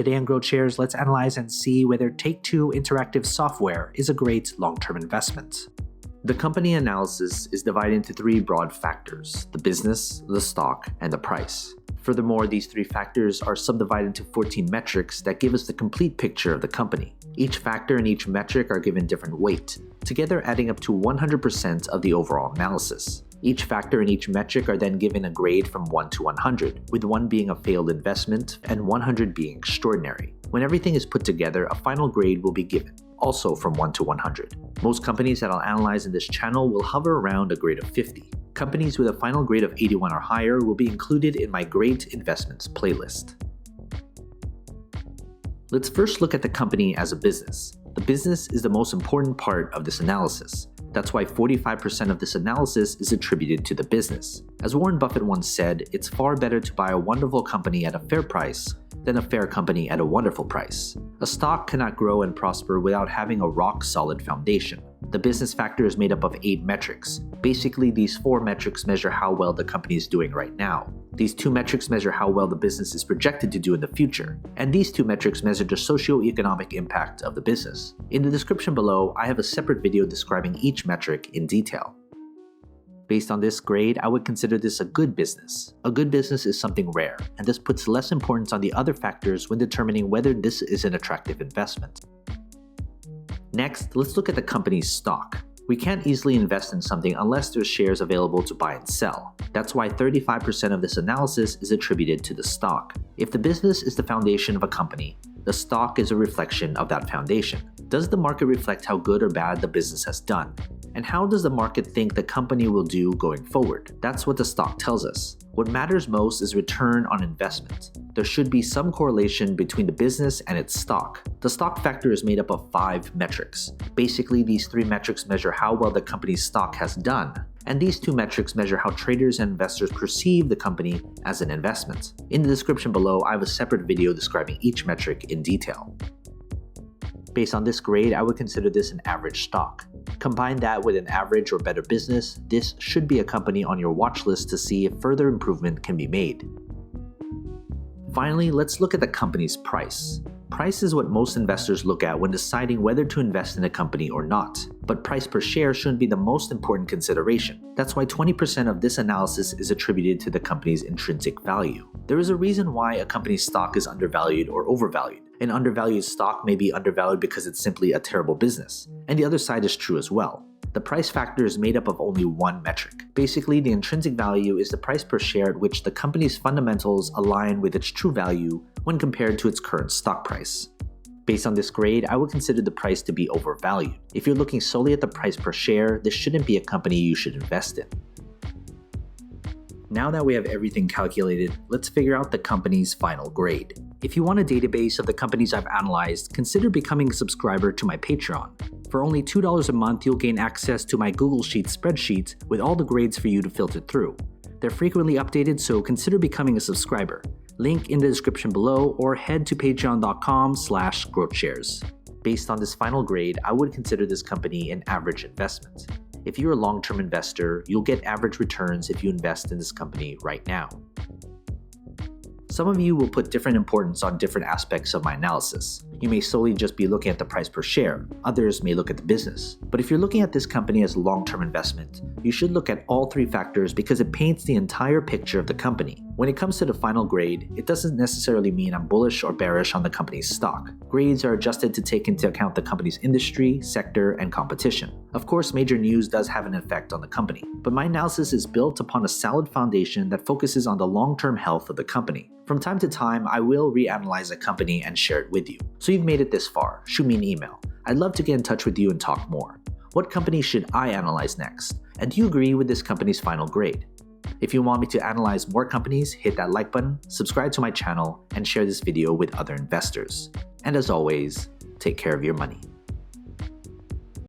Today on GrowthShares, let's analyze and see whether Take-Two interactive software is a great long-term investment. The company analysis is divided into three broad factors: the business, the stock, and the price. Furthermore, these three factors are subdivided into 14 metrics that give us the complete picture of the company. Each factor and each metric are given different weight, together adding up to 100% of the overall analysis. Each factor and each metric are then given a grade from 1 to 100, with 1 being a failed investment and 100 being extraordinary. When everything is put together, a final grade will be given, also from 1 to 100. Most companies that I'll analyze in this channel will hover around a grade of 50. Companies with a final grade of 81 or higher will be included in my Great Investments playlist. Let's first look at the company as a business. The business is the most important part of this analysis. That's why 45% of this analysis is attributed to the business. As Warren Buffett once said, it's far better to buy a wonderful company at a fair price than a fair company at a wonderful price. A stock cannot grow and prosper without having a rock-solid foundation. The business factor is made up of 8 metrics. Basically, these 4 metrics measure how well the company is doing right now. These 2 metrics measure how well the business is projected to do in the future. And these 2 metrics measure the socio-economic impact of the business. In the description below, I have a separate video describing each metric in detail. Based on this grade, I would consider this a good business. A good business is something rare, and this puts less importance on the other factors when determining whether this is an attractive investment. Next, let's look at the company's stock. We can't easily invest in something unless there's shares available to buy and sell. That's why 35% of this analysis is attributed to the stock. If the business is the foundation of a company, the stock is a reflection of that foundation. Does the market reflect how good or bad the business has done? And how does the market think the company will do going forward? That's what the stock tells us. What matters most is return on investment. There should be some correlation between the business and its stock. The stock factor is made up of 5 metrics. Basically, these 3 metrics measure how well the company's stock has done, and these 2 metrics measure how traders and investors perceive the company as an investment. In the description below, I have a separate video describing each metric in detail. Based on this grade, I would consider this an average stock. Combine that with an average or better business, this should be a company on your watch list to see if further improvement can be made. Finally, let's look at the company's price. Price is what most investors look at when deciding whether to invest in a company or not. But price per share shouldn't be the most important consideration. That's why 20% of this analysis is attributed to the company's intrinsic value. There is a reason why a company's stock is undervalued or overvalued. An undervalued stock may be undervalued because it's simply a terrible business. And the other side is true as well. The price factor is made up of only 1 metric. Basically, the intrinsic value is the price per share at which the company's fundamentals align with its true value when compared to its current stock price. Based on this grade, I would consider the price to be overvalued. If you're looking solely at the price per share, this shouldn't be a company you should invest in. Now that we have everything calculated, let's figure out the company's final grade. If you want a database of the companies I've analyzed, consider becoming a subscriber to my Patreon. For only $2 a month, you'll gain access to my Google Sheets spreadsheet with all the grades for you to filter through. They're frequently updated, so consider becoming a subscriber. Link in the description below, or head to patreon.com/growthshares. Based on this final grade, I would consider this company an average investment. If you're a long-term investor, you'll get average returns if you invest in this company right now. Some of you will put different importance on different aspects of my analysis. You may solely just be looking at the price per share. Others may look at the business. But if you're looking at this company as a long-term investment, you should look at all 3 factors because it paints the entire picture of the company. When it comes to the final grade, it doesn't necessarily mean I'm bullish or bearish on the company's stock. Grades are adjusted to take into account the company's industry, sector, and competition. Of course, major news does have an effect on the company, but my analysis is built upon a solid foundation that focuses on the long-term health of the company. From time to time, I will reanalyze a company and share it with you. So you've made it this far, shoot me an email. I'd love to get in touch with you and talk more. What company should I analyze next? And do you agree with this company's final grade? If you want me to analyze more companies, hit that like button, subscribe to my channel, and share this video with other investors. And as always, take care of your money.